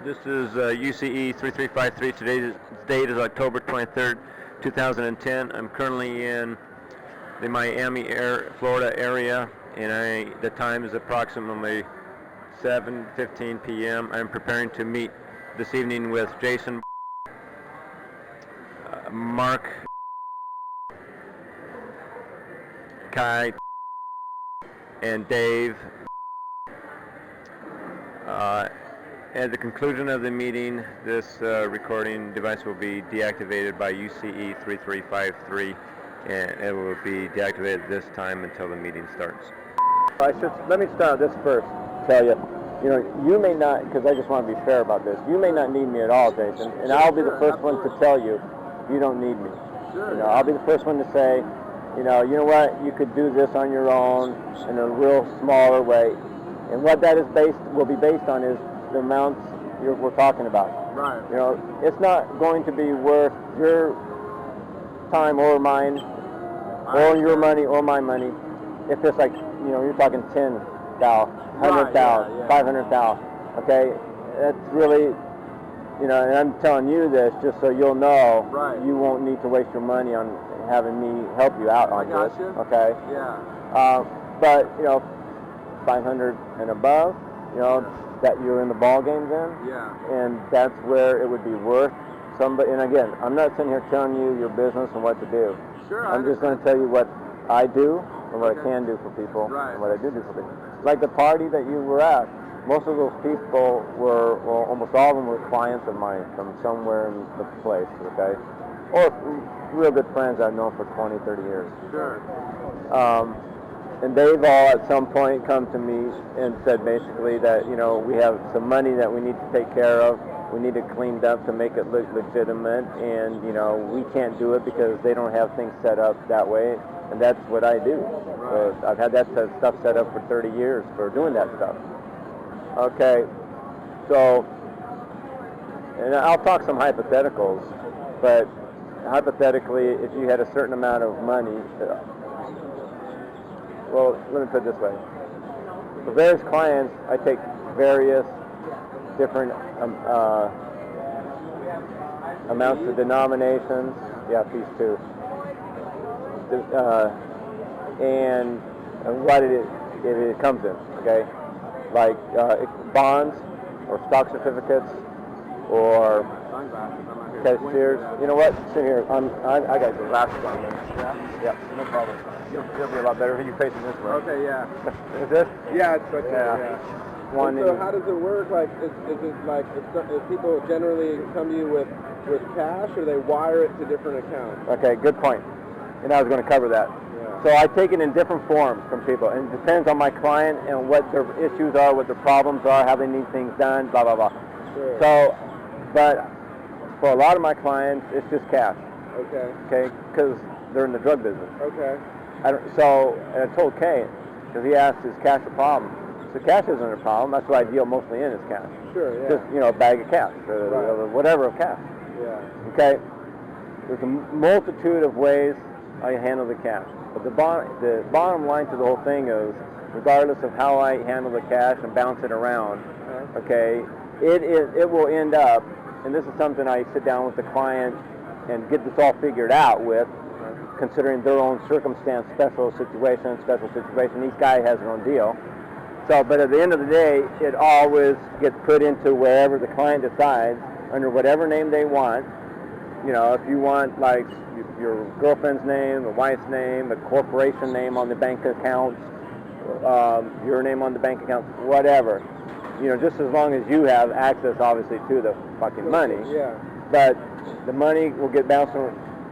This is UCE 3353. Today's date is October 23rd, 2010. I'm currently in the Miami, Florida area, and the time is approximately 7:15 p.m. I'm preparing to meet this evening with Jason, Mark, Kai, and Dave. At the conclusion of the meeting, this recording device will be deactivated by UCE 3353, and it will be deactivated at this time until the meeting starts. Let me start this first. Tell you, you may not, because I just want to be fair about this. You may not need me at all, Jason, and I'll be the first one to tell you you don't need me. I'll be the first one to say, you know what, you could do this on your own in a real smaller way, and what that will be based on is the amounts we're talking about. Right. It's not going to be worth your time or mine, or your money or my money, if it's like, you're talking 10 thou, 100 thou, 500 thou. Okay, that's really, and I'm telling you this just so you'll know. Right. You won't need to waste your money on having me help you out on this. You. Okay. Yeah. But 500 and above, that you're in the ball game then. Yeah. And that's where it would be worth somebody. And again, I'm not sitting here telling you your business and what to do. Sure. I'm just going to tell you what I do and what I can do for people, and what I do for people. Like the party that you were at, most of those people were, well, almost all of them were clients of mine from somewhere in the place, okay? Or real good friends I've known for 20, 30 years. Sure. And they've all at some point come to me and said basically that, we have some money that we need to take care of. We need it cleaned up to make it look legitimate, and, we can't do it because they don't have things set up that way, and that's what I do. Right. I've had that stuff set up for 30 years for doing that stuff. Okay, so, and I'll talk some hypotheticals, but hypothetically, if you had a certain amount of money, well, let me put it this way. For various clients, I take various different amounts of denominations. Yeah, fees too. And what it comes in, okay? Like bonds or stock certificates or cashiers. You know what? Sit here. I got your glasses on. Yeah, no problem. You'll be a lot better if you're facing this way. Okay, yeah. Is this? Yeah, it's right there. Yeah. So how does it work? Like, is it like if people generally come to you with cash, or they wire it to different accounts? Okay, good point. And I was going to cover that. Yeah. So I take it in different forms from people, and it depends on my client and what their issues are, what their problems are, how they need things done, blah, blah, blah. Sure. So, but for a lot of my clients, it's just cash. Okay. Okay, because they're in the drug business. Okay. And I told Kay, because he asked, is cash a problem? So cash isn't a problem. That's what I deal mostly in is cash. Sure, yeah. Just, a bag of cash, or whatever of cash. Yeah. Okay? There's a multitude of ways I handle the cash. But the bottom line to the whole thing is, regardless of how I handle the cash and bounce it around, okay, it will end up, and this is something I sit down with the client and get this all figured out with, considering their own circumstance, special situation. Each guy has their own deal. So, but at the end of the day, it always gets put into wherever the client decides, under whatever name they want. If you want, like, your girlfriend's name, the wife's name, the corporation name on the bank accounts, your name on the bank account, whatever. Just as long as you have access, obviously, to the fucking money. Yeah. But the money will get bounced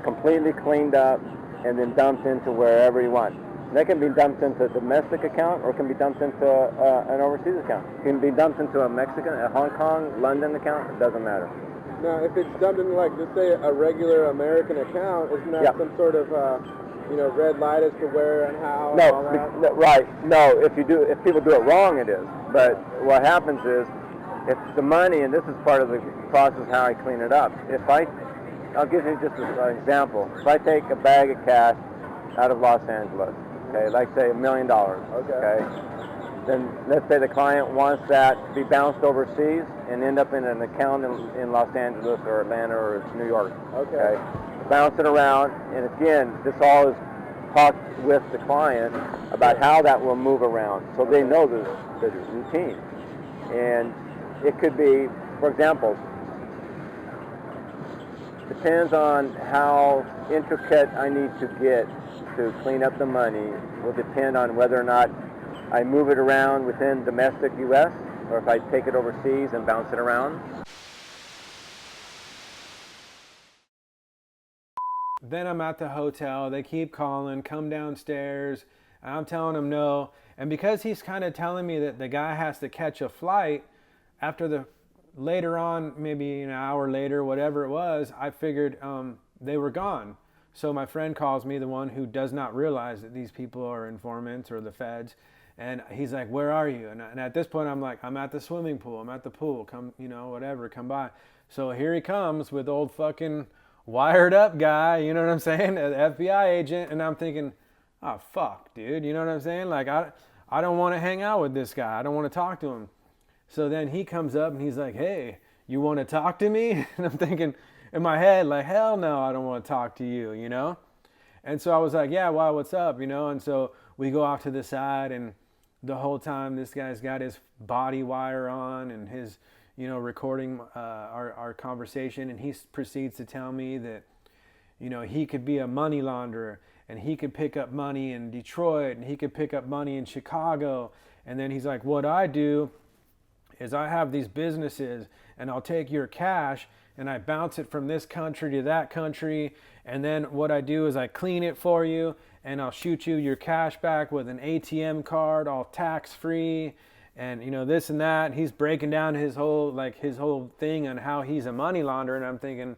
completely cleaned up and then dumped into wherever you want. And that can be dumped into a domestic account, or it can be dumped into an overseas account. It can be dumped into a Mexican, a Hong Kong, London account. It doesn't matter. Now, if it's dumped into, like, just say a regular American account, isn't that some sort of red light as to where and how? And all that? Right. No, if people do it wrong, it is. But what happens is, if the money, and this is part of the process how I clean it up. I'll give you just an example. If I take a bag of cash out of Los Angeles, okay, like say $1 million, okay, then let's say the client wants that to be bounced overseas and end up in an account in Los Angeles or Atlanta or New York. Okay. Bounce it around, and again, this all is talked with the client about how that will move around, so they know the routine. And it could be, for example, depends on how intricate I need to get to clean up the money. Will depend on whether or not I move it around within domestic U.S. or if I take it overseas and bounce it around. Then I'm at the hotel. They keep calling, come downstairs. And I'm telling them no. And because he's kind of telling me that the guy has to catch a flight after later on, maybe an hour later, whatever it was, I figured they were gone. So my friend calls me, the one who does not realize that these people are informants or the feds. And he's like, where are you? And at this point, I'm like, I'm at the swimming pool. I'm at the pool. Come, whatever, come by. So here he comes with old fucking wired up guy, you know what I'm saying? An FBI agent. And I'm thinking, oh, fuck, dude. You know what I'm saying? Like, I don't want to hang out with this guy. I don't want to talk to him. So then he comes up and he's like, hey, you want to talk to me? And I'm thinking in my head, like, hell no, I don't want to talk to you, you know? And so I was like, yeah, well, what's up, you know? And so we go off to the side, and the whole time this guy's got his body wire on and his, recording our conversation. And he proceeds to tell me that, he could be a money launderer, and he could pick up money in Detroit, and he could pick up money in Chicago. And then he's like, what I do is I have these businesses, and I'll take your cash and I bounce it from this country to that country. And then what I do is I clean it for you, and I'll shoot you your cash back with an ATM card, all tax free, and this and that. And he's breaking down his whole thing on how he's a money launderer, and I'm thinking,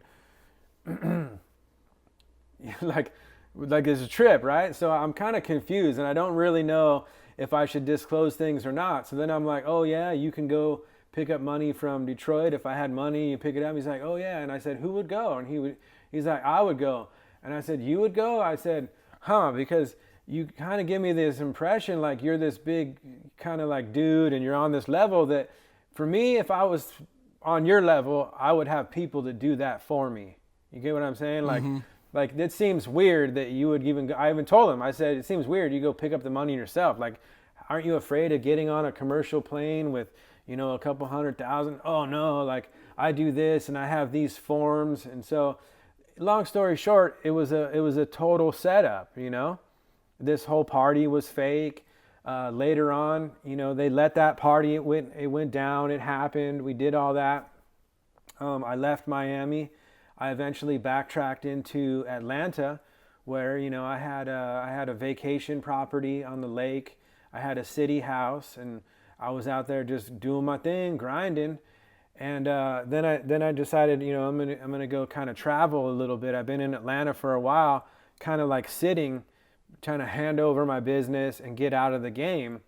like it's a trip, right? So I'm kind of confused, and I don't really know if I should disclose things or not. So then I'm like, oh yeah, you can go pick up money from Detroit. If I had money, you pick it up. He's like, oh yeah. And I said, who would go? And he's like, I would go. And I said, you would go? I said, because you kind of give me this impression like you're this big kind of like dude, and you're on this level that, for me, if I was on your level, I would have people to do that for me. You get what I'm saying? Mm-hmm. Like it seems weird that you would even go. I even told him, I said, it seems weird you go pick up the money yourself. Like, aren't you afraid of getting on a commercial plane with, a couple $100,000? Oh no, like I do this and I have these forms. And so long story short, it was a total setup, This whole party was fake. Later on, they let that party, it went down, it happened, we did all that. I left Miami. I eventually backtracked into Atlanta, where I had a vacation property on the lake. I had a city house, and I was out there just doing my thing, grinding. And then I decided, I'm gonna go kind of travel a little bit. I've been in Atlanta for a while, kind of like sitting, trying to hand over my business and get out of the game.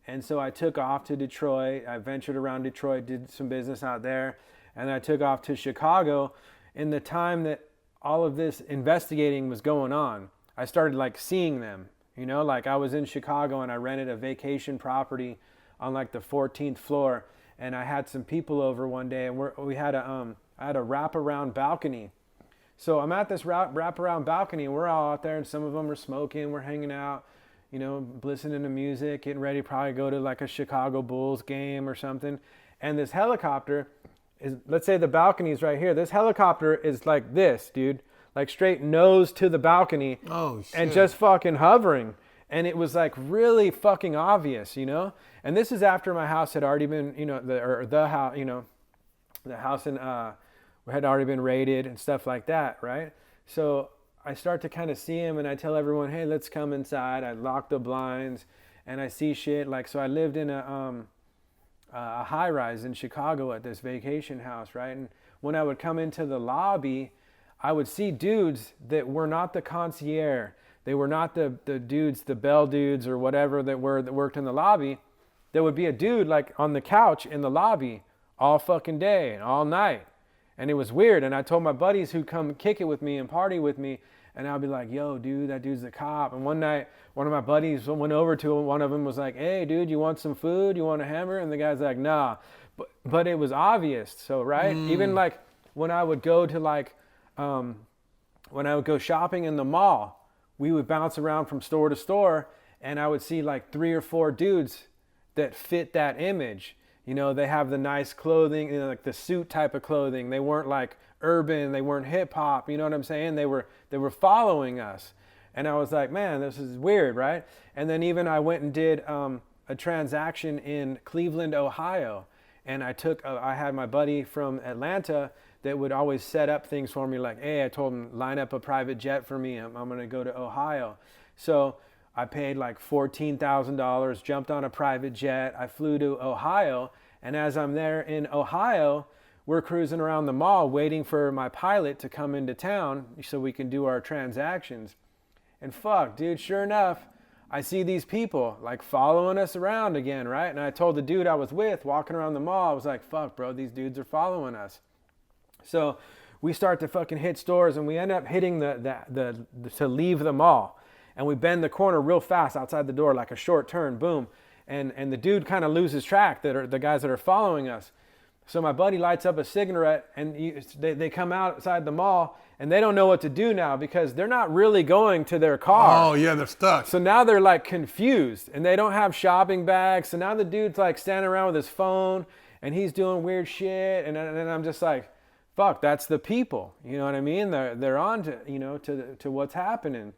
And so I took off to Detroit. I ventured around Detroit, did some business out there, and I took off to Chicago. In the time that all of this investigating was going on, I started like seeing them, like I was in Chicago and I rented a vacation property on like the 14th floor, and I had some people over one day, and I had a wraparound balcony. So I'm at this wraparound balcony, and we're all out there, and some of them are smoking, we're hanging out, listening to music, getting ready to probably go to like a Chicago Bulls game or something. And this helicopter is, let's say the balcony is right here. This helicopter is like this, dude, like straight nose to the balcony. Oh, shit. And just fucking hovering. And it was like really fucking obvious, And this is after my house had already been, the house in, had already been raided and stuff like that, right? So I start to kind of see him, and I tell everyone, hey, let's come inside. I lock the blinds, and I see shit. Like, so I lived in a high-rise in Chicago at this vacation house, right? And when I would come into the lobby, I would see dudes that were not the concierge. They were not the dudes, the bell dudes or whatever that worked in the lobby. There would be a dude like on the couch in the lobby all fucking day and all night. And it was weird. And I told my buddies who come kick it with me and party with me, And I'll be like, yo, dude, that dude's the cop. And one night, one of my buddies went over to him. One of them was like, hey, dude, you want some food? You want a hamburger? And the guy's like, nah. But it was obvious. So, right? Even like when I would go to like, when I would go shopping in the mall, we would bounce around from store to store, and I would see like 3 or 4 dudes that fit that image. You know, they have the nice clothing, you know, like the suit type of clothing. They weren't like urban, they weren't hip hop, you know what I'm saying? They were following us. And I was like, man, this is weird, right? And then even I went and did a transaction in Cleveland, Ohio. And I had my buddy from Atlanta that would always set up things for me, like, hey, I told him, line up a private jet for me. I'm going to go to Ohio. So I paid like $14,000, jumped on a private jet. I flew to Ohio. And as I'm there in Ohio, we're cruising around the mall waiting for my pilot to come into town so we can do our transactions. And fuck, dude, sure enough, I see these people like following us around again, right? And I told the dude I was with walking around the mall, I was like, fuck, bro, these dudes are following us. So we start to fucking hit stores, and we end up hitting the to leave the mall. And we bend the corner real fast outside the door, like a short turn, boom. And the dude kind of loses track, that are the guys that are following us. So my buddy lights up a cigarette, and they come outside the mall, and they don't know what to do now because they're not really going to their car. Oh, yeah, they're stuck. So now they're like confused, and they don't have shopping bags. So now the dude's like standing around with his phone, and he's doing weird shit. And I'm just like, fuck, that's the people. You know what I mean? They're on to, you know, to what's happening.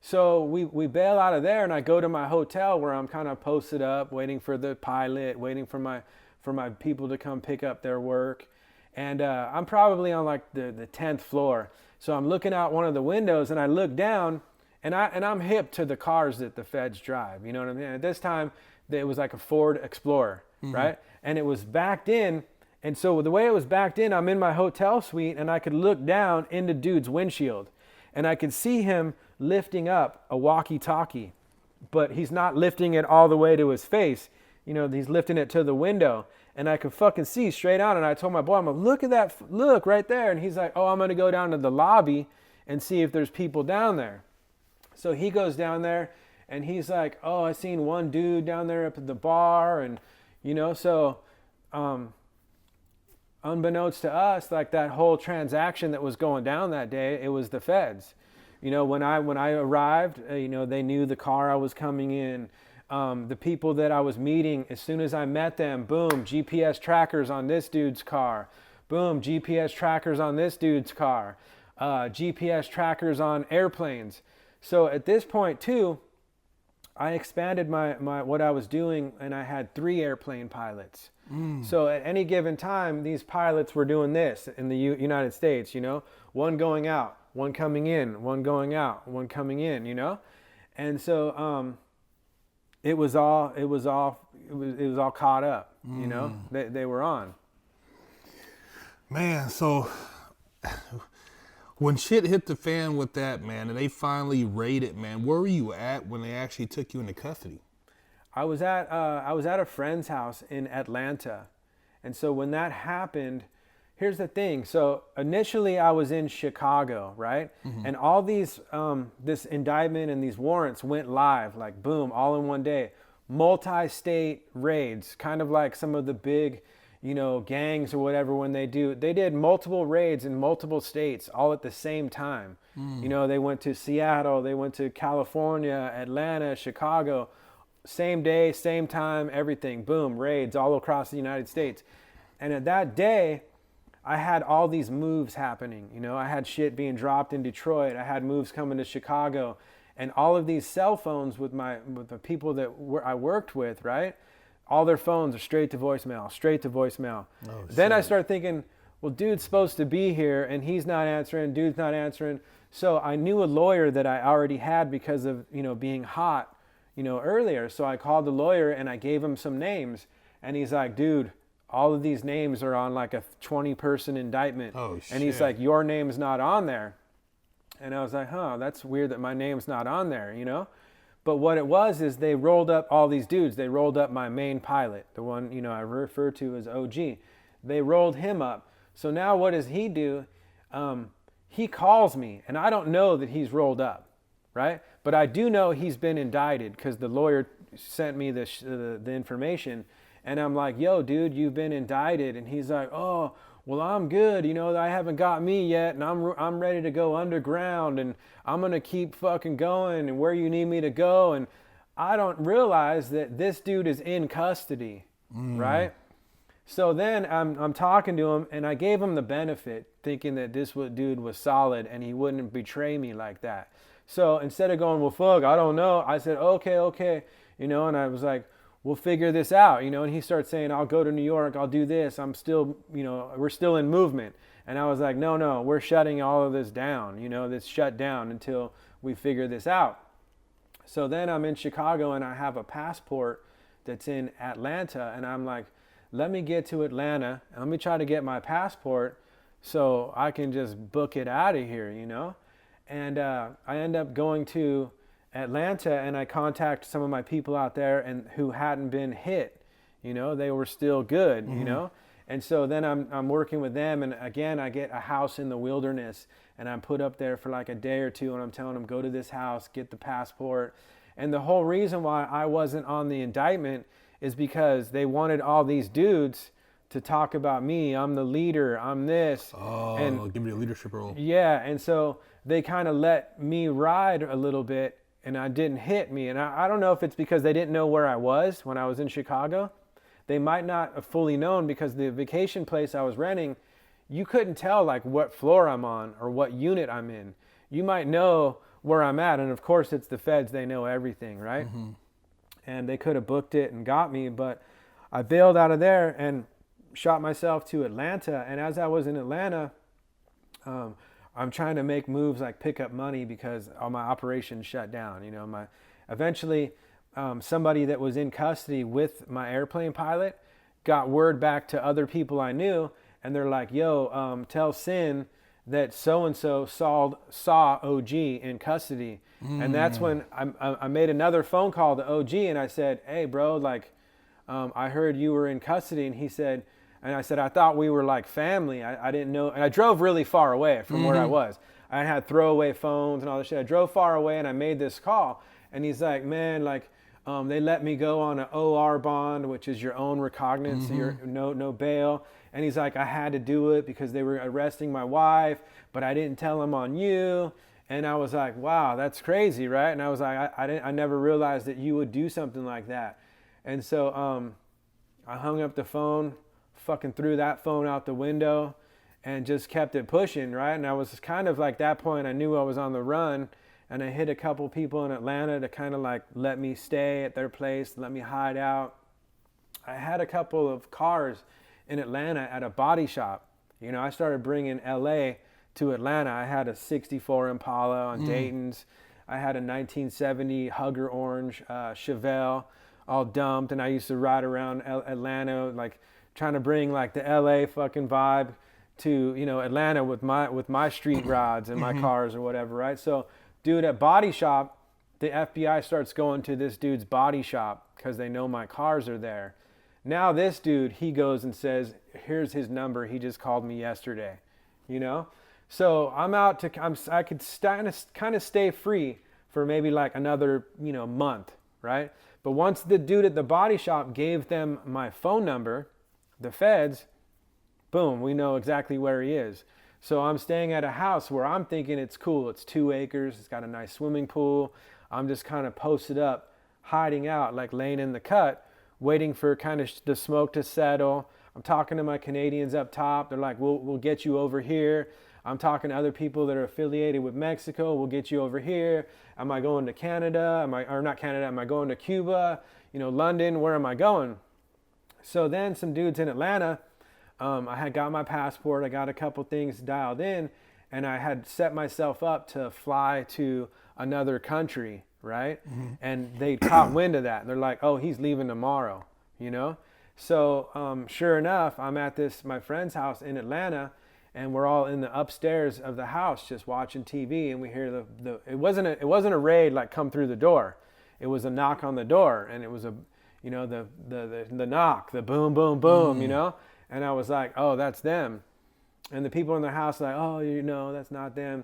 So we bail out of there, and I go to my hotel where I'm kind of posted up, waiting for the pilot, waiting for my people to come pick up their work. And I'm probably on like the 10th floor. So I'm looking out one of the windows, and I look down, and I'm hip to the cars that the feds drive. You know what I mean? At this time, it was like a Ford Explorer, right? And it was backed in. And so the way it was backed in, I'm in my hotel suite, and I could look down into dude's windshield, and I could see him lifting up a walkie-talkie, but he's not lifting it all the way to his face. You know, he's lifting it to the window, and I could fucking see straight on. And I told my boy, I'm like, look at that, look right there. And he's like, oh, I'm going to go down to the lobby and see if there's people down there. So he goes down there, and he's like, oh, I seen one dude down there up at the bar. And, you know, so unbeknownst to us, like that whole transaction that was going down that day, it was the feds. You know, when I arrived, you know, they knew the car I was coming in. The people that I was meeting, as soon as I met them, boom, GPS trackers on this dude's car. Boom, GPS trackers on this dude's car. GPS trackers on airplanes. So at this point too, I expanded my what I was doing, and I had 3 airplane pilots. So at any given time, these pilots were doing this in the United States, you know, one going out, one coming in, one going out, one coming in, you know? And so it was all caught up, you know? They were on. Man, so when shit hit the fan with that, man, and they finally raided, man, where were you at when they actually took you into custody? I was at a friend's house in Atlanta. And so when that happened, here's the thing. So initially I was in Chicago, right? And all these, this indictment and these warrants went live, like boom, all in one day. Multi-state raids, kind of like some of the big, you know, gangs or whatever when they did multiple raids in multiple states all at the same time. You know, they went to Seattle, they went to California, Atlanta, Chicago, same day, same time, everything, boom, raids all across the United States. And at that day, I had all these moves happening. You know, I had shit being dropped in Detroit. I had moves coming to Chicago, and all of these cell phones with the people that I worked with, right? All their phones are straight to voicemail, straight to voicemail. Oh, then I started thinking, well, dude's supposed to be here, and he's not answering, dude's not answering. So I knew a lawyer that I already had because of, you know, being hot, you know, earlier. So I called the lawyer and I gave him some names, and he's like, dude, all of these names are on like a 20-person indictment. Oh, shit. And he's like, your name's not on there. And I was like, huh, that's weird that my name's not on there, you know? But what it was is they rolled up all these dudes. They rolled up my main pilot, the one, you know, I refer to as OG. They rolled him up. So now what does he do? he calls me, and I don't know that he's rolled up, right? But I do know he's been indicted because the lawyer sent me the information, and I'm like, yo, dude, you've been indicted. And he's like, oh, well, I'm good. I haven't got me yet, and I'm ready to go underground, and I'm going to keep fucking going, and where you need me to go. And I don't realize that this dude is in custody, right? So then I'm talking to him, and I gave him the benefit, thinking that this dude was solid, and he wouldn't betray me like that. So instead of going, well, fuck, I don't know, I said, okay, and I was like, we'll figure this out, and he starts saying, I'll go to New York, I'll do this, I'm still, we're still in movement. And I was like, no, we're shutting all of this down, this shut down until we figure this out. So then I'm in Chicago, and I have a passport that's in Atlanta, and I'm like, let me get to Atlanta, and let me try to get my passport so I can just book it out of here, And I end up going to Atlanta, and I contact some of my people out there and who hadn't been hit, they were still good, And so then I'm working with them, and again, I get a house in the wilderness, and I'm put up there for like a day or two, and I'm telling them, go to this house, get the passport. And the whole reason why I wasn't on the indictment is because they wanted all these dudes to talk about me. I'm the leader, I'm this. Oh, and give me a leadership role. Yeah, and so they kind of let me ride a little bit, and I didn't hit me. And I don't know if it's because they didn't know where I was when I was in Chicago. They might not have fully known, because the vacation place I was renting, you couldn't tell like what floor I'm on or what unit I'm in. You might know where I'm at, and of course it's the feds, they know everything, right? And they could have booked it and got me, but I bailed out of there and shot myself to Atlanta. And as I was in Atlanta, I'm trying to make moves like pick up money because all my operations shut down. Eventually, somebody that was in custody with my airplane pilot got word back to other people I knew, and they're like, yo, tell Sin that so-and-so saw OG in custody. And that's when I made another phone call to OG, and I said, hey, bro, like, I heard you were in custody. And he said, and I said, I thought we were like family. I didn't know. And I drove really far away from where I was. I had throwaway phones and all this shit. I drove far away, and I made this call. And he's like, man, like, they let me go on an OR bond, which is your own recognizance, your no bail. And he's like, I had to do it because they were arresting my wife, but I didn't tell them on you. And I was like, wow, that's crazy, right? And I was like, I never realized that you would do something like that. And so I hung up the phone, fucking threw that phone out the window, and just kept it pushing, right? And I was kind of like, that point, I knew I was on the run, and I hit a couple people in Atlanta to kind of like let me stay at their place, let me hide out. I had a couple of cars in Atlanta at a body shop. I started bringing LA to Atlanta. I had a 64 Impala on Dayton's. I had a 1970 Hugger Orange Chevelle, all dumped, and I used to ride around Atlanta, like trying to bring like the LA fucking vibe to Atlanta with my street rods and my cars or whatever, right? So, dude, at body shop, the FBI starts going to this dude's body shop because they know my cars are there. Now this dude, he goes and says, here's his number. He just called me yesterday, So I could kind of stay free for maybe like another, month, right? But once the dude at the body shop gave them my phone number, the feds, boom, we know exactly where he is. So I'm staying at a house where I'm thinking it's cool. It's 2 acres. It's got a nice swimming pool. I'm just kind of posted up, hiding out, like laying in the cut, waiting for kind of the smoke to settle. I'm talking to my Canadians up top. They're like, we'll get you over here. I'm talking to other people that are affiliated with Mexico. We'll get you over here. Am I going to Canada? Am I going to Cuba? London, where am I going? So then some dudes in Atlanta, I had got my passport. I got a couple things dialed in, and I had set myself up to fly to another country, right? And they caught wind of that. They're like, oh, he's leaving tomorrow, So sure enough, I'm at my friend's house in Atlanta, and we're all in the upstairs of the house just watching TV, and we hear it wasn't a raid like come through the door. It was a knock on the door, and it was the knock, the boom, boom, boom, And I was like, oh, that's them. And the people in the house are like, oh, that's not them.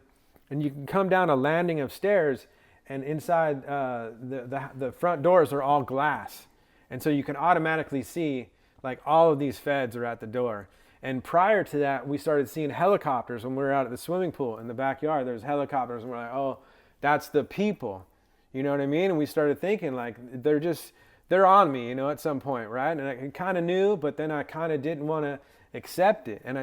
And you can come down a landing of stairs, and inside the front doors are all glass. And so you can automatically see like all of these feds are at the door. And prior to that, we started seeing helicopters when we were out at the swimming pool in the backyard. There's helicopters, and we're like, oh, that's the people. You know what I mean? And we started thinking like they're on me, at some point, right? And I kind of knew, but then I kind of didn't want to accept it. And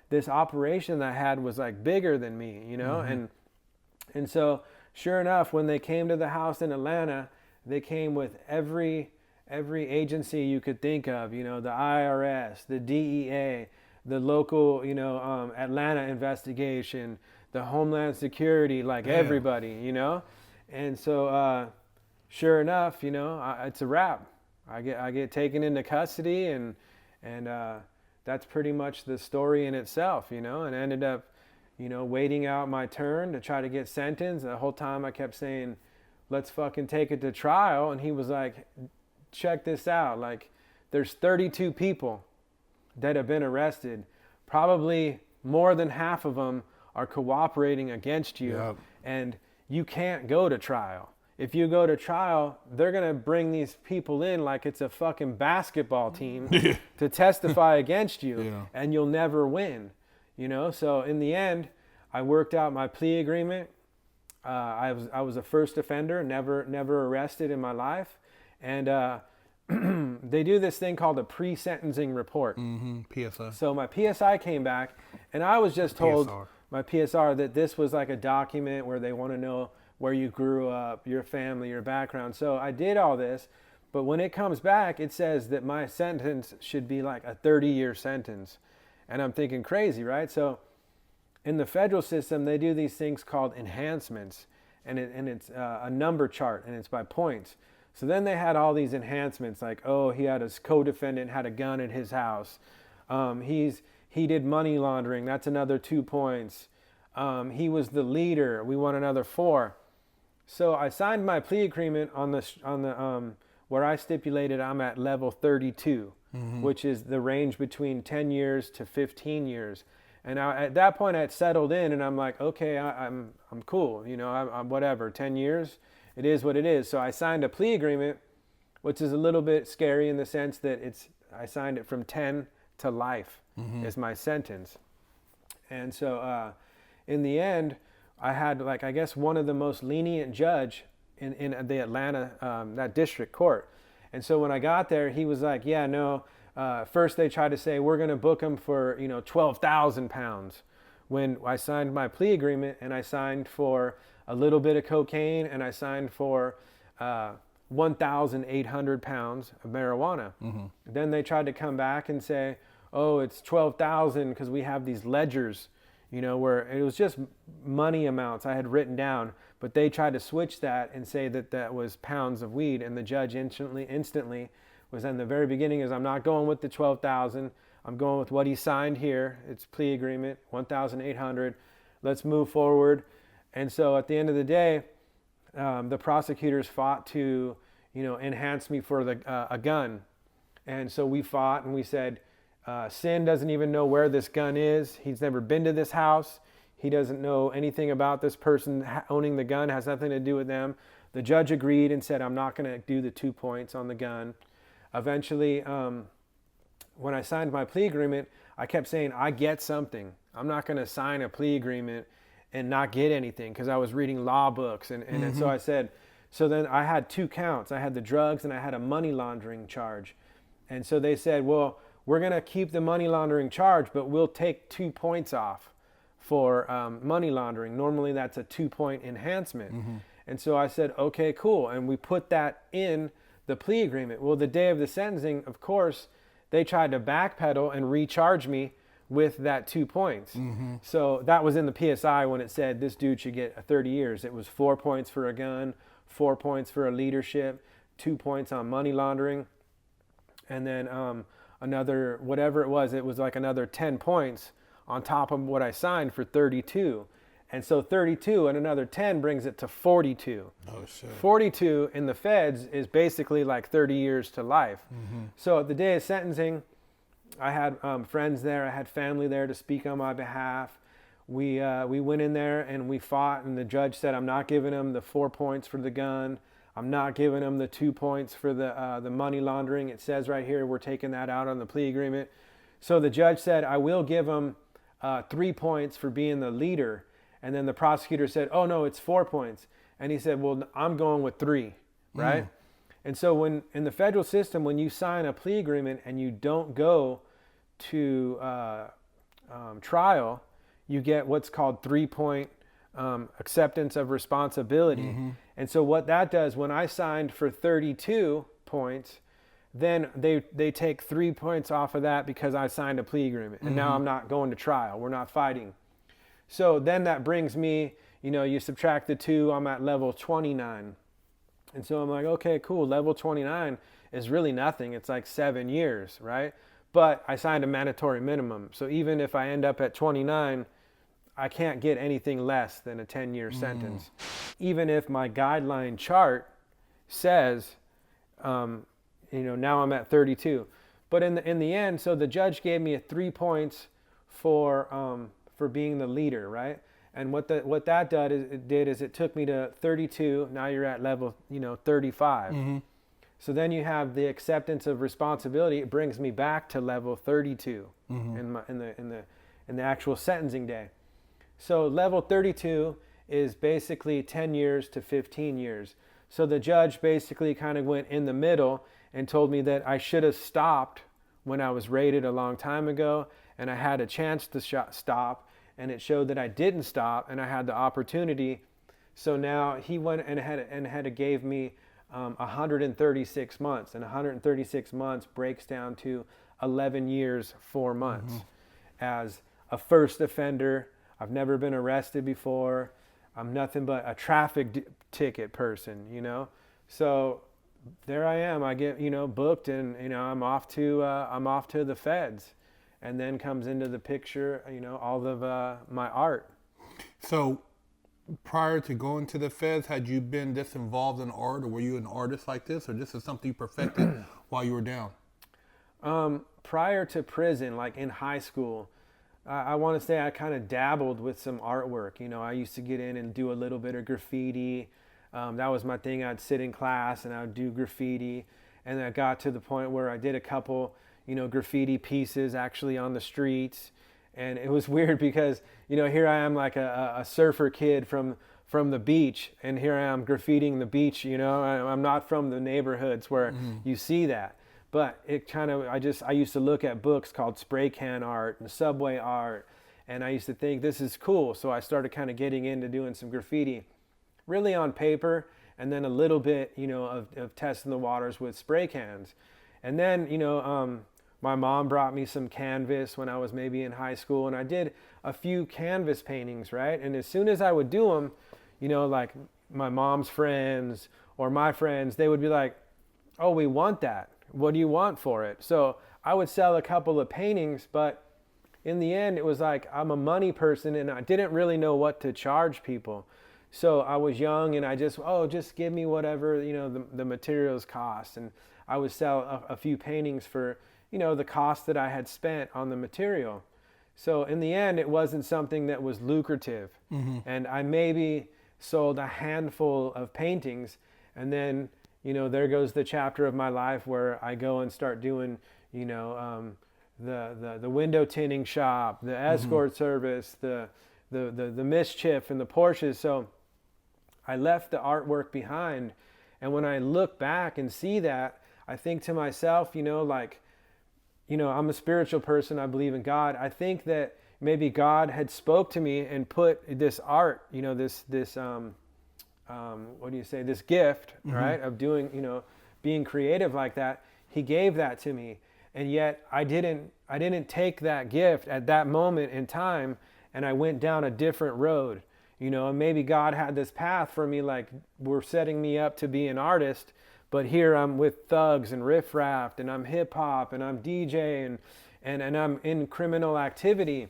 this operation that I had was like bigger than me, And so sure enough, when they came to the house in Atlanta, they came with every agency you could think of, the IRS, the DEA, the local, Atlanta investigation, the Homeland Security, like everybody, And so sure enough, it's a wrap. I get taken into custody, and that's pretty much the story in itself, and I ended up, waiting out my turn to try to get sentenced. The whole time I kept saying, let's fucking take it to trial. And he was like, check this out. Like, there's 32 people that have been arrested. Probably more than half of them are cooperating against you. Yep. And you can't go to trial. If you go to trial, they're going to bring these people in like it's a fucking basketball team to testify against you, and you'll never win, So in the end, I worked out my plea agreement. I was a first offender, never arrested in my life. And they do this thing called a pre-sentencing report. PSI. So my PSI came back, and I was just told my PSR that this was like a document where they want to know where you grew up, your family, your background. So I did all this, but when it comes back, it says that my sentence should be like a 30-year sentence. And I'm thinking crazy, right? So in the federal system, they do these things called enhancements, and it's a number chart, and it's by points. So then they had all these enhancements, like, oh, he had his co-defendant had a gun at his house. He did money laundering. That's another 2 points. He was the leader. We want another 4. So I signed my plea agreement on the where I stipulated I'm at level 32, which is the range between 10 years to 15 years. And at that point, I had settled in, and I'm like, okay, I'm cool. I'm whatever. 10 years, it is what it is. So I signed a plea agreement, which is a little bit scary in the sense that I signed it from 10 to life is my sentence. And so in the end, I had I guess one of the most lenient judge in the Atlanta, that district court. And so when I got there, he was like, yeah, no, first they tried to say, we're going to book him for, 12,000 pounds. When I signed my plea agreement, and I signed for a little bit of cocaine, and I signed for 1,800 pounds of marijuana. Then they tried to come back and say, oh, it's 12,000 because we have these ledgers, where it was just money amounts I had written down, but they tried to switch that and say that that was pounds of weed. And the judge instantly was in the very beginning is, I'm not going with the 12,000. I'm going with what he signed here. It's plea agreement, 1,800. Let's move forward. And so at the end of the day, the prosecutors fought to, enhance me for a gun. And so we fought, and we said, Sin doesn't even know where this gun is. He's never been to this house. He doesn't know anything about this person owning the gun. It has nothing to do with them. The judge agreed and said, I'm not going to do the 2 points on the gun. Eventually, when I signed my plea agreement, I kept saying, I get something. I'm not going to sign a plea agreement and not get anything, because I was reading law books. And so I said, so then I had 2 counts. I had the drugs, and I had a money laundering charge. And so they said, well, we're going to keep the money laundering charge, but we'll take 2 points off for money laundering. Normally that's a 2-point enhancement. And so I said, okay, cool. And we put that in the plea agreement. Well, the day of the sentencing, of course, they tried to backpedal and recharge me with that 2 points. So that was in the PSI when it said this dude should get 30 years. It was 4 points for a gun, 4 points for a leadership, 2 points on money laundering, and then another, whatever it was like another 10 points on top of what I signed for 32. And so 32 and another 10 brings it to 42. Oh, shit. 42 in the feds is basically like 30 years to life. So at the day of sentencing, I had friends there. I had family there to speak on my behalf. We went in there and we fought, and the judge said, I'm not giving him the 4 points for the gun. I'm not giving him the 2 points for the money laundering. It says right here, we're taking that out on the plea agreement. So the judge said, I will give him 3 points for being the leader. And then the prosecutor said, oh no, it's 4 points. And he said, well, I'm going with 3, right? And so when in the federal system, when you sign a plea agreement and you don't go to trial, you get what's called 3-point acceptance of responsibility. And so what that does, when I signed for 32 points, then they take 3 points off of that because I signed a plea agreement. And now I'm not going to trial. We're not fighting. So then that brings me, you subtract the 2, I'm at level 29. And so I'm like, okay, cool. Level 29 is really nothing. It's like 7 years, right? But I signed a mandatory minimum. So even if I end up at 29, I can't get anything less than a 10-year sentence. Even if my guideline chart says, now I'm at 32. But in the end, so the judge gave me 3 points for being the leader, right? And what that did is it took me to 32. Now you're at level 35. So then you have the acceptance of responsibility. It brings me back to level 32 in the actual sentencing day. So level 32 is basically 10 years to 15 years. So the judge basically kind of went in the middle and told me that I should have stopped when I was rated a long time ago, and I had a chance to stop, and it showed that I didn't stop, and I had the opportunity. So now he went and had gave me 136 months, and 136 months breaks down to 11 years, 4 months. As a first offender, I've never been arrested before. I'm nothing but a traffic ticket person, So there I am. I get, booked, and I'm off to the feds, and then comes into the picture, all of my art. So, prior to going to the feds, had you been this involved in art, or were you an artist like this, or this is something you perfected while you were down? Prior to prison, like in high school, I want to say I kind of dabbled with some artwork. I used to get in and do a little bit of graffiti. That was my thing. I'd sit in class and I would do graffiti. And I got to the point where I did a couple, graffiti pieces actually on the streets. And it was weird because, here I am like a surfer kid from the beach. And here I am graffitiing the beach, I'm not from the neighborhoods where you see that. But it kind of, I used to look at books called spray can art and subway art. And I used to think this is cool. So I started kind of getting into doing some graffiti, really on paper, and then a little bit, of testing the waters with spray cans. And then, my mom brought me some canvas when I was maybe in high school, and I did a few canvas paintings, right? And as soon as I would do them, like my mom's friends or my friends, they would be like, oh, we want that. What do you want for it? So I would sell a couple of paintings, but in the end, it was like I'm a money person and I didn't really know what to charge people. So I was young and I just give me whatever, the materials cost. And I would sell a few paintings for, the cost that I had spent on the material. So in the end, it wasn't something that was lucrative. And I maybe sold a handful of paintings, and then there goes the chapter of my life where I go and start doing, the window tinting shop, the escort service, the mischief and the Porsches. So I left the artwork behind. And when I look back and see that, I think to myself, I'm a spiritual person. I believe in God. I think that maybe God had spoke to me and put this art, this this gift, right, of doing, being creative like that. He gave that to me, and yet I didn't take that gift at that moment in time, and I went down a different road, and maybe God had this path for me, like we're setting me up to be an artist, but here I'm with thugs and riffraff, and I'm hip hop, and I'm DJ, and I'm in criminal activity,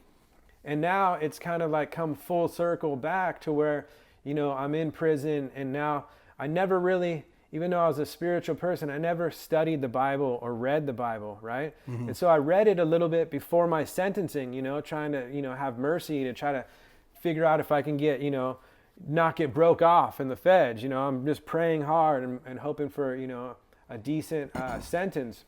and now it's kind of like come full circle back to where, I'm in prison, and now I never really even though I was a spiritual person, I never studied the Bible or read the Bible, right? And so I read it a little bit before my sentencing, you know, trying to, you know, have mercy, to try to figure out if I can get, you know, not get broke off in the feds. You know, I'm just praying hard and hoping for, you know, a decent sentence.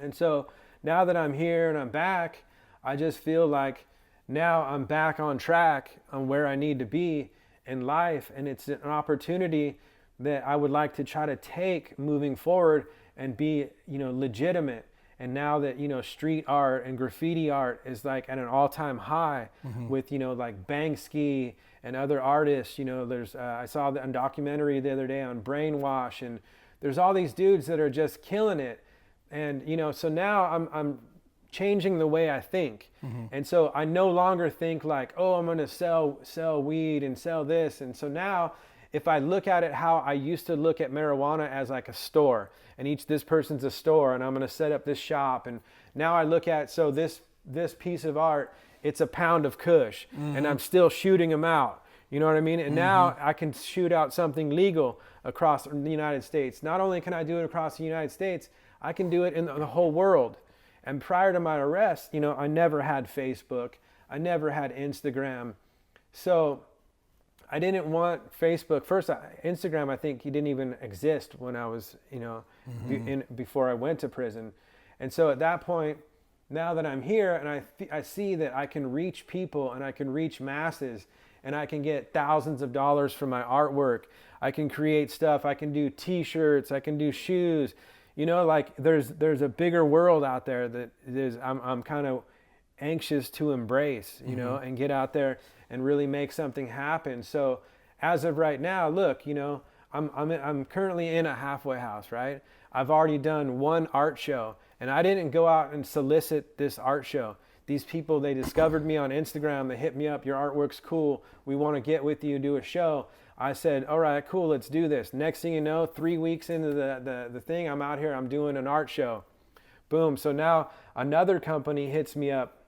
And so now that I'm here and I'm back, I just feel like now I'm back on track on where I need to be in life. And it's an opportunity that I would like to try to take moving forward and be, you know, legitimate. And now that, you know, street art and graffiti art is like at an all-time high with, you know, like Banksy and other artists, you know, there's, I saw a documentary the other day on Brainwash, and there's all these dudes that are just killing it. And, you know, so now I'm changing the way I think. And so I no longer think like, oh, I'm going to sell weed and sell this. And so now if I look at it how I used to look at marijuana as like a store, and this person's a store, and I'm going to set up this shop. And now I look at, so this piece of art, it's a pound of Kush, and I'm still shooting them out. You know what I mean? And now I can shoot out something legal across the United States. Not only can I do it across the United States, I can do it in the whole world. And prior to my arrest, you know, I never had Facebook. I never had Instagram. So I didn't want Facebook. First, Instagram, I think he didn't even exist when I was, you know, before I went to prison. And so at that point, now that I'm here and I see that I can reach people and I can reach masses and I can get thousands of dollars for my artwork. I can create stuff. I can do t-shirts. I can do shoes. You know, like there's a bigger world out there that I'm kind of anxious to embrace, you know, and get out there and really make something happen. So as of right now, look, you know, I'm currently in a halfway house, right? I've already done one art show, and I didn't go out and solicit this art show. These people, they discovered me on Instagram. They hit me up. Your artwork's cool. We want to get with you, do a show. I said, all right, cool, let's do this. Next thing you know, 3 weeks into the thing, I'm out here, I'm doing an art show. Boom. So now another company hits me up,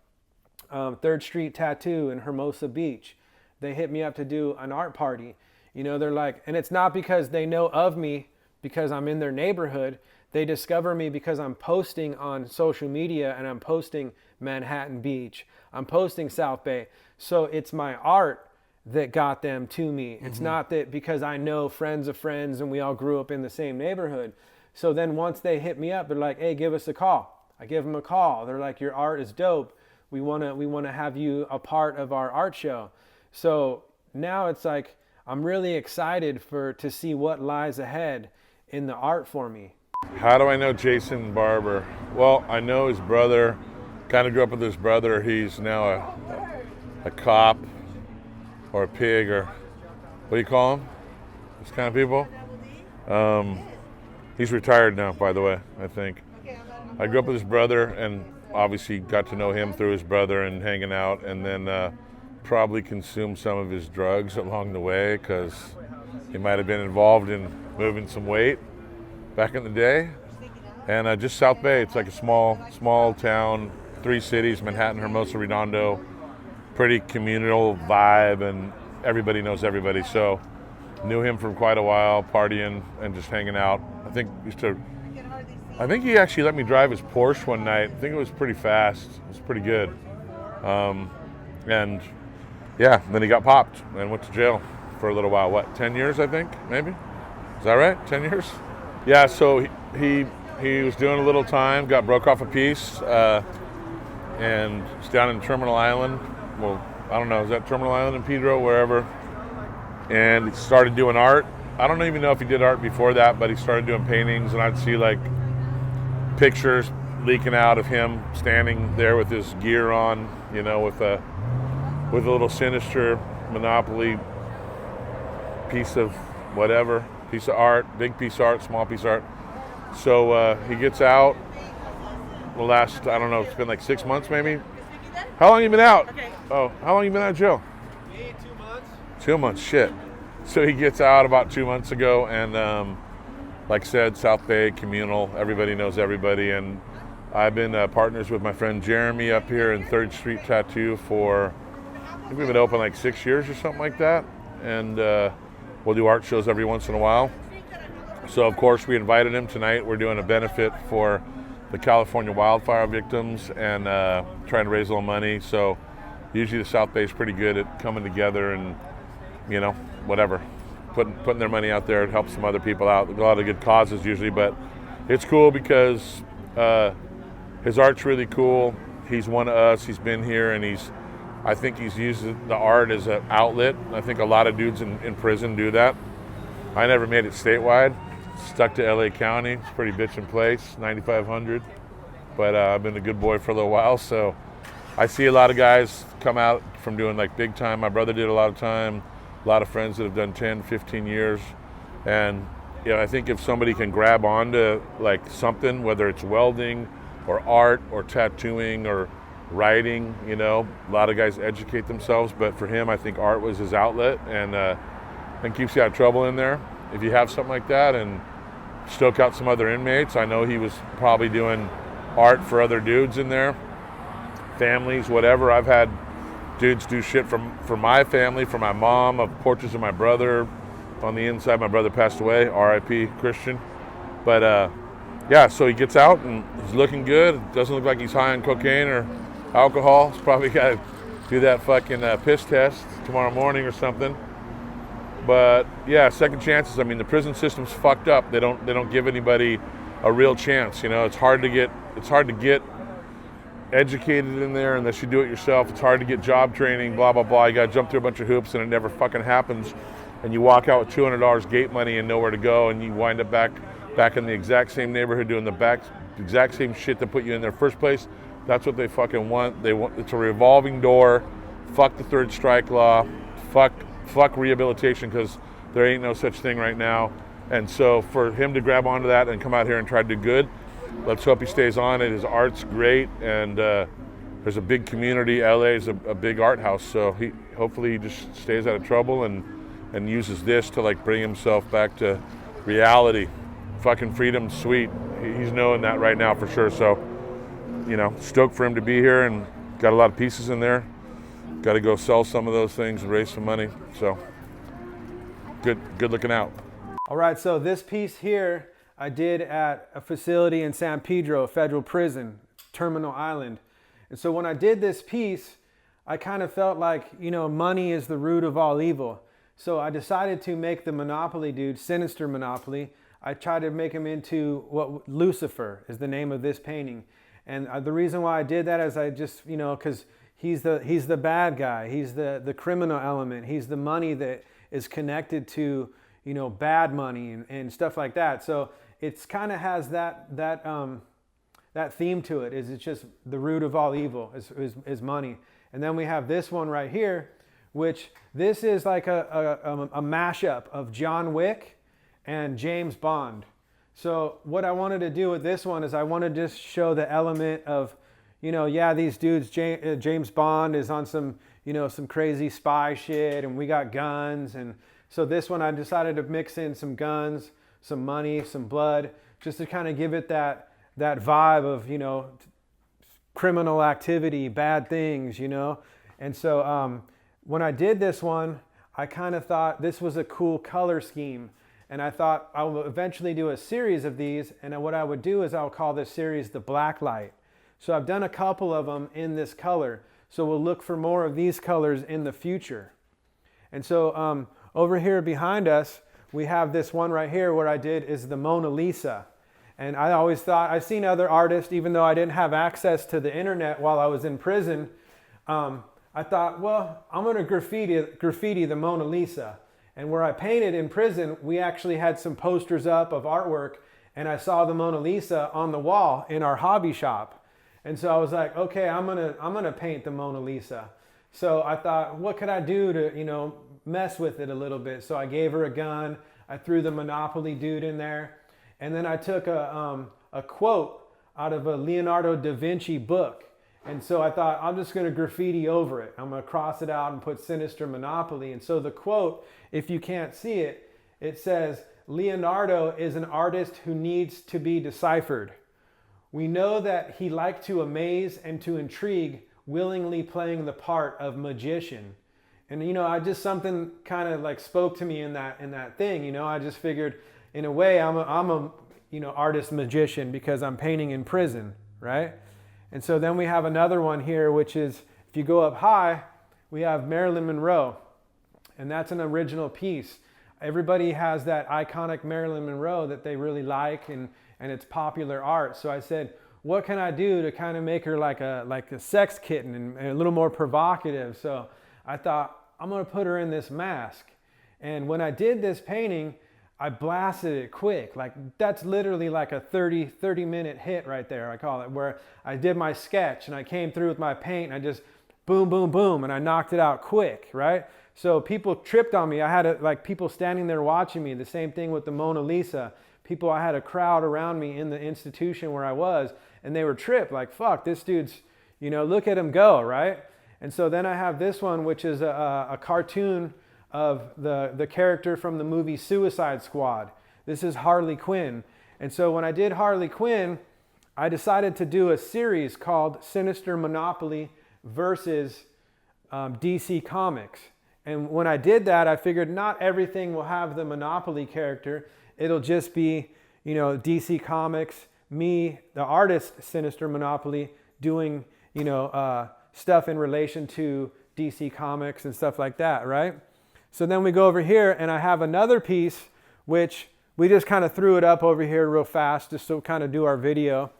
3rd Street Tattoo in Hermosa Beach. They hit me up to do an art party. You know, they're like, and it's not because they know of me because I'm in their neighborhood. They discover me because I'm posting on social media, and I'm posting Manhattan Beach. I'm posting South Bay. So it's my art that got them to me. It's not that because I know friends of friends and we all grew up in the same neighborhood. So then once they hit me up, they're like, hey, give us a call. I give them a call. They're like, your art is dope. We want to have you a part of our art show. So now it's like, I'm really excited to see what lies ahead in the art for me. How do I know Jason Barber? Well, I know his brother, kind of grew up with his brother. He's now a cop or a pig, or what do you call him? Those kind of people. He's retired now, by the way, I think. I grew up with his brother and obviously got to know him through his brother and hanging out, and then probably consumed some of his drugs along the way because he might have been involved in moving some weight back in the day. And just South Bay, it's like a small town, 3 cities, Manhattan, Hermosa, Redondo, pretty communal vibe, and everybody knows everybody. So knew him for quite a while, partying and just hanging out. I think he actually let me drive his Porsche one night. I think it was pretty fast. It was pretty good. And yeah, then he got popped and went to jail for a little while. What, 10 years, I think, maybe? Is that right? 10 years? Yeah, so he was doing a little time, got broke off a piece, and it's down in Terminal Island. Well, I don't know, is that Terminal Island in Pedro, wherever? And he started doing art. I don't even know if he did art before that, but he started doing paintings, and I'd see like pictures leaking out of him standing there with his gear on, you know, with a little Sinister Monopoly piece of whatever, piece of art, big piece of art, small piece of art. So he gets out the last, I don't know, it's been like 6 months maybe. How long you been out? Okay. Oh, how long you been out of jail? 2 months. 2 months, shit. So he gets out about 2 months ago, and like I said, South Bay, communal, everybody knows everybody. And I've been partners with my friend Jeremy up here in 3rd Street Tattoo for, I think we've been open like 6 years or something like that. And we'll do art shows every once in a while. So of course we invited him tonight. We're doing a benefit for the California wildfire victims and trying to raise a little money. So usually the South Bay is pretty good at coming together and, you know, whatever, putting their money out there. It helps some other people out. A lot of good causes usually, but it's cool because his art's really cool. He's one of us. He's been here, and I think he's used the art as an outlet. I think a lot of dudes in prison do that. I never made it statewide. Stuck to LA County. It's a pretty bitchin' place, 9,500. But I've been a good boy for a little while, so I see a lot of guys come out from doing like big time. My brother did a lot of time. A lot of friends that have done 10, 15 years. And you know, I think if somebody can grab onto like something, whether it's welding or art or tattooing or writing, you know, a lot of guys educate themselves, but for him, I think art was his outlet and keeps you out of trouble in there. If you have something like that and stoke out some other inmates, I know he was probably doing art for other dudes in there, families, whatever. I've had dudes do shit for my family, for my mom, of portraits of my brother. On the inside, my brother passed away, R.I.P. Christian. But yeah, so he gets out and he's looking good. Doesn't look like he's high on cocaine or alcohol. He's probably got to do that fucking piss test tomorrow morning or something. But yeah, second chances. I mean, the prison system's fucked up. They don't give anybody a real chance. You know, it's hard to get educated in there unless you do it yourself. It's hard to get job training, blah, blah, blah. You got to jump through a bunch of hoops and it never fucking happens. And you walk out with $200 gate money and nowhere to go, and you wind up back in the exact same neighborhood doing the exact same shit that put you in there first place. That's what they fucking want. It's a revolving door. Fuck the third strike law. Fuck rehabilitation, because there ain't no such thing right now. And so for him to grab onto that and come out here and try to do good, let's hope he stays on it. His art's great, and there's a big community. LA is a big art house, so hopefully he just stays out of trouble and uses this to like bring himself back to reality. Fucking freedom's sweet. He's knowing that right now for sure. So, you know, stoked for him to be here, and got a lot of pieces in there. Got to go sell some of those things and raise some money. So good looking out. All right, so this piece here I did at a facility in San Pedro, a federal prison, Terminal Island. And so when I did this piece, I kind of felt like, you know, money is the root of all evil. So I decided to make the Monopoly dude, Sinister Monopoly. I tried to make him into what Lucifer is the name of this painting. And the reason why I did that is I just, you know, because he's the bad guy. He's the criminal element. He's the money that is connected to, you know, bad money and stuff like that. So it's kind of has that theme to it. It's just the root of all evil is money. And then we have this one right here, which this is like a mashup of John Wick and James Bond. So what I wanted to do with this one is I wanted to just show the element of, you know, yeah, these dudes, James Bond is on some, you know, some crazy spy shit, and we got guns. And so this one I decided to mix in some guns, some money, some blood, just to kind of give it that vibe of, you know, criminal activity, bad things, you know. And so when I did this one, I kind of thought this was a cool color scheme. And I thought I will eventually do a series of these. And what I would do is I'll call this series the Black Light. So I've done a couple of them in this color. So we'll look for more of these colors in the future. And so over here behind us, we have this one right here where I did is the Mona Lisa. And I always thought, I've seen other artists, even though I didn't have access to the internet while I was in prison, I thought, well, I'm going to graffiti the Mona Lisa. And where I painted in prison, we actually had some posters up of artwork, and I saw the Mona Lisa on the wall in our hobby shop. And so I was like, okay, I'm gonna paint the Mona Lisa. So I thought, what could I do to, you know, mess with it a little bit? So I gave her a gun. I threw the Monopoly dude in there, and then I took a quote out of a Leonardo da Vinci book. And so I thought, I'm just going to graffiti over it. I'm going to cross it out and put Sinister Monopoly. And so the quote, if you can't see it, it says, Leonardo is an artist who needs to be deciphered. We know that he liked to amaze and to intrigue, willingly playing the part of magician. And, you know, something kind of like spoke to me in that thing, you know. I just figured in a way, I'm a artist magician because I'm painting in prison, right? And so then we have another one here, which is, if you go up high, we have Marilyn Monroe, and that's an original piece. Everybody has that iconic Marilyn Monroe that they really like, and it's popular art. So I said, what can I do to kind of make her like a sex kitten and a little more provocative? So I thought, I'm gonna put her in this mask. And when I did this painting, I blasted it quick. Like, that's literally like a 30 minute hit right there, I call it, where I did my sketch and I came through with my paint and I just boom, boom, boom, and I knocked it out quick, right? So people tripped on me. I had like people standing there watching me. The same thing with the Mona Lisa. I had a crowd around me in the institution where I was, and they were tripped, like, fuck, this dude's, look at him go, right? And so then I have this one, which is a cartoon of the character from the movie Suicide Squad. This is Harley Quinn. And so when I did Harley Quinn, I decided to do a series called Sinister Monopoly versus DC Comics. And when I did that, I figured not everything will have the Monopoly character. It'll just be, DC Comics, me, the artist Sinister Monopoly, doing, stuff in relation to DC Comics and stuff like that, right? So then we go over here, and I have another piece, which we just kind of threw it up over here real fast just to kind of do our video.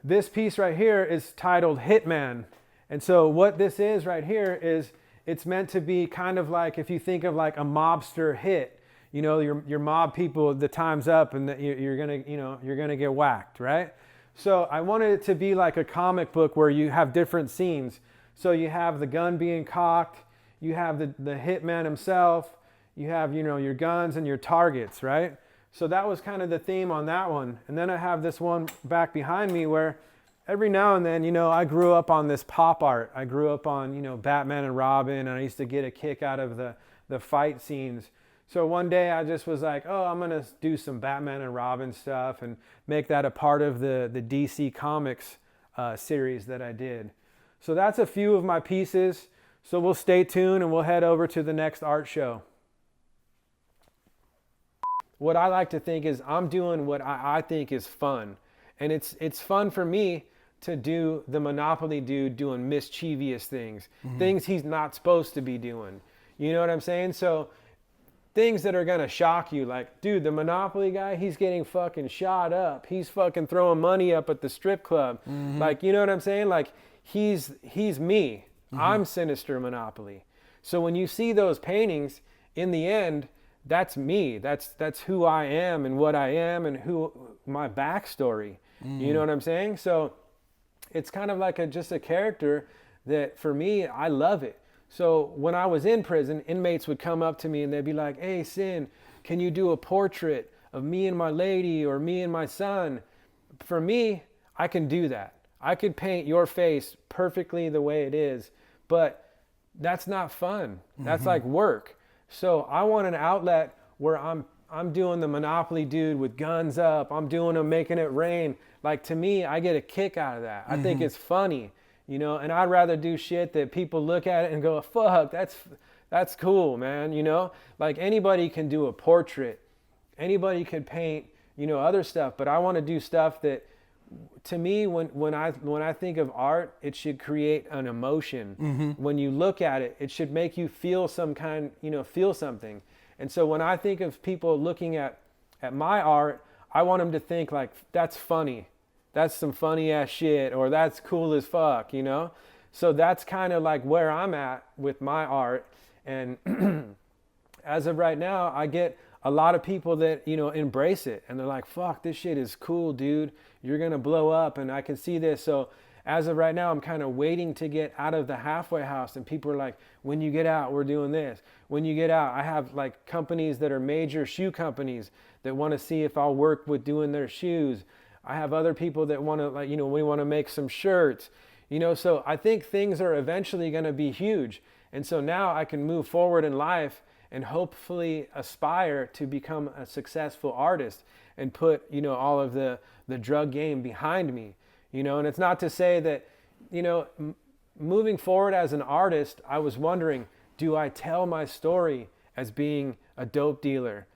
This piece right here is titled Hitman. And so what this is right here is it's meant to be kind of like, if you think of like a mobster hit, your mob people, the time's up and you're gonna get whacked, right? So I wanted it to be like a comic book where you have different scenes. So you have the gun being cocked, you have the hitman himself, you have, your guns and your targets, right? So that was kind of the theme on that one. And then I have this one back behind me where every now and then, I grew up on this pop art. I grew up on, Batman and Robin, and I used to get a kick out of the fight scenes. So one day I just was like, oh, I'm going to do some Batman and Robin stuff and make that a part of the DC Comics series that I did. So that's a few of my pieces. So we'll stay tuned and we'll head over to the next art show. What I like to think is I'm doing what I think is fun. And it's fun for me to do the Monopoly dude doing mischievous things, things he's not supposed to be doing. You know what I'm saying? So things that are going to shock you, like, dude, the Monopoly guy, he's getting fucking shot up. He's fucking throwing money up at the strip club. Like, you know what I'm saying? Like, he's me. I'm Sinister Monopoly. So when you see those paintings, in the end, that's me. That's who I am and what I am and who my backstory. You know what I'm saying? So it's kind of like just a character that, for me, I love it. So when I was in prison, inmates would come up to me and they'd be like, hey, Sin, can you do a portrait of me and my lady or me and my son? For me, I can do that. I could paint your face perfectly the way it is, but that's not fun. That's like work. So I want an outlet where I'm doing the Monopoly dude with guns up. I'm doing them making it rain. Like, to me, I get a kick out of that. I think it's funny, and I'd rather do shit that people look at it and go, fuck, that's cool, man, Like, anybody can do a portrait. Anybody could paint, other stuff. But I want to do stuff that, to me, when I think of art, it should create an emotion. When you look at it, it should make you feel feel something. And so when I think of people looking at my art, I want them to think like, that's funny. That's some funny ass shit, or that's cool as fuck, So that's kind of like where I'm at with my art. And as of right now, I get a lot of people that, embrace it. And they're like, fuck, this shit is cool, dude. You're going to blow up, and I can see this. So as of right now, I'm kind of waiting to get out of the halfway house. And people are like, when you get out, we're doing this. When you get out, I have like companies that are major shoe companies that want to see if I'll work with doing their shoes. I have other people that want to, like, we want to make some shirts, so I think things are eventually going to be huge. And so now I can move forward in life and hopefully aspire to become a successful artist and put, all of the drug game behind me, and it's not to say that, moving forward as an artist, I was wondering, do I tell my story as being a dope dealer.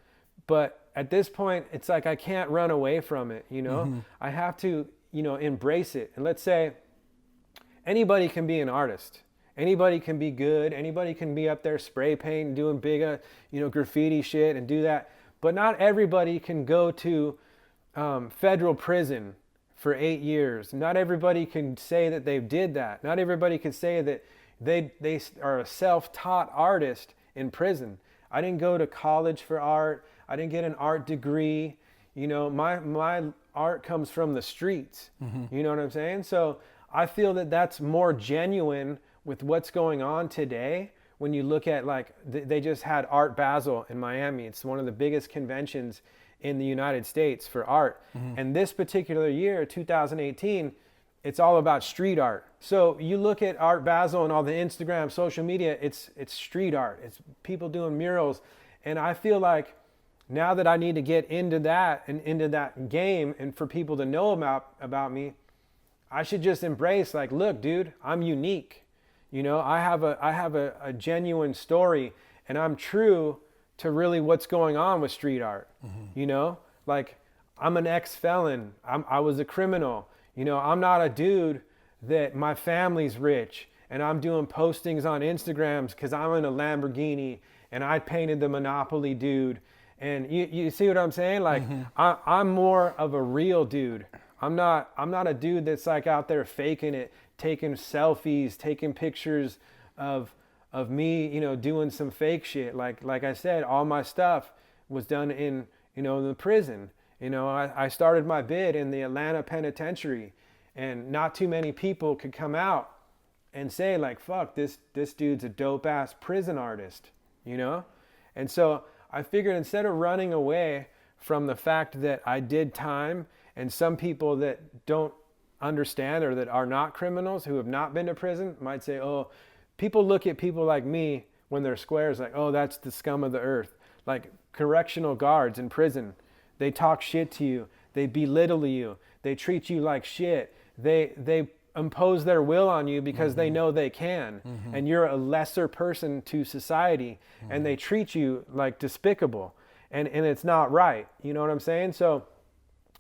But at this point, it's like I can't run away from it, you know? Mm-hmm. I have to, you know, embrace it. And let's say anybody can be an artist. Anybody can be good. Anybody can be up there spray painting, doing big, you know, graffiti shit and do that. But not everybody can go to federal prison for 8 years. Not everybody can say that they did that. Not everybody can say that they are a self-taught artist in prison. I didn't go to college for art. I didn't get an art degree. You know, my art comes from the streets. You know what I'm saying? So I feel that that's more genuine with what's going on today. When you look at, like, they just had Art Basel in Miami. It's one of the biggest conventions in the United States for art. And this particular year, 2018, it's all about street art. So you look at Art Basel and all the Instagram, social media, it's street art. It's people doing murals. And I feel like now that I need to get into that and into that game and for people to know about me, I should just embrace, like, look, dude, I'm unique. You know, I have a genuine story, and I'm true to really what's going on with street art. You know, like, I'm an ex-felon. I was a criminal. You know, I'm not a dude that my family's rich and I'm doing postings on Instagrams because I'm in a Lamborghini and I painted the Monopoly dude. And you see what I'm saying? Like, I'm more of a real dude. I'm not a dude that's like out there faking it, taking selfies, taking pictures of me, you know, doing some fake shit. Like I said, all my stuff was done in, you know, the prison. You know, I started my bid in the Atlanta penitentiary, and not too many people could come out and say, like, fuck, this dude's a dope ass prison artist, you know? And so I figured, instead of running away from the fact that I did time, and some people that don't understand or that are not criminals, who have not been to prison, might say, oh, people look at people like me when they're squares like, oh, that's the scum of the earth. Like correctional guards in prison, they talk shit to you, they belittle you, they treat you like shit, they impose their will on you because they know they can, and you're a lesser person to society, and they treat you like despicable, and it's not right. You know what I'm saying? So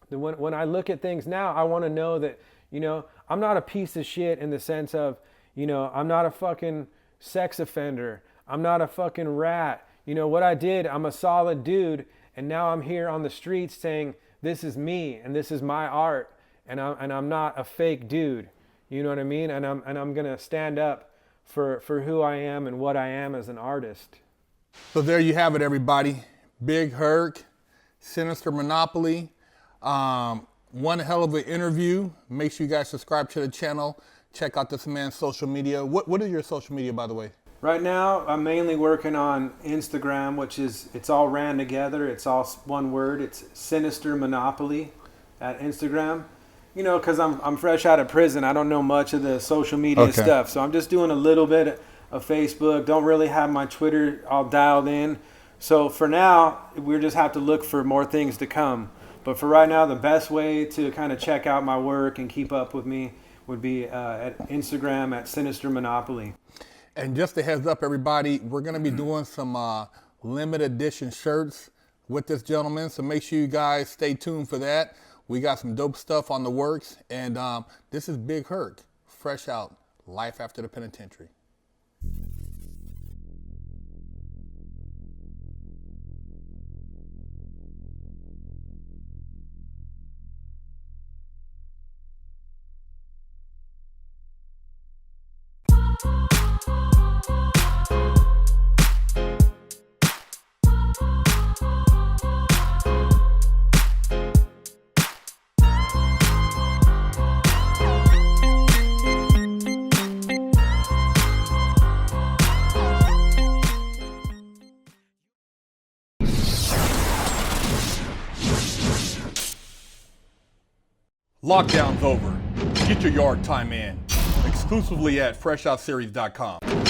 when I look at things now, I want to know that, you know, I'm not a piece of shit in the sense of, you know, I'm not a fucking sex offender, I'm not a fucking rat. You know what I did, I'm a solid dude, and now I'm here on the streets saying this is me and this is my art, and I'm not a fake dude. You know what I mean? And I'm gonna stand up for who I am and what I am as an artist. So there you have it, everybody. Big Herc, Sinister Monopoly. One hell of an interview. Make sure you guys subscribe to the channel. Check out this man's social media. What is your social media, by the way? Right now, I'm mainly working on Instagram, which is, it's all ran together. It's all one word. It's Sinister Monopoly at Instagram. You know, because I'm fresh out of prison. I don't know much of the social media stuff. So I'm just doing a little bit of Facebook. Don't really have my Twitter all dialed in. So for now, we just have to look for more things to come. But for right now, the best way to kind of check out my work and keep up with me would be at Instagram at Sinister Monopoly. And just a heads up, everybody, we're going to be doing some limited edition shirts with this gentleman. So make sure you guys stay tuned for that. We got some dope stuff on the works. And this is Big Herc, fresh out, life after the penitentiary. Lockdown's over. Get your yard time in. Exclusively at FreshOutSeries.com.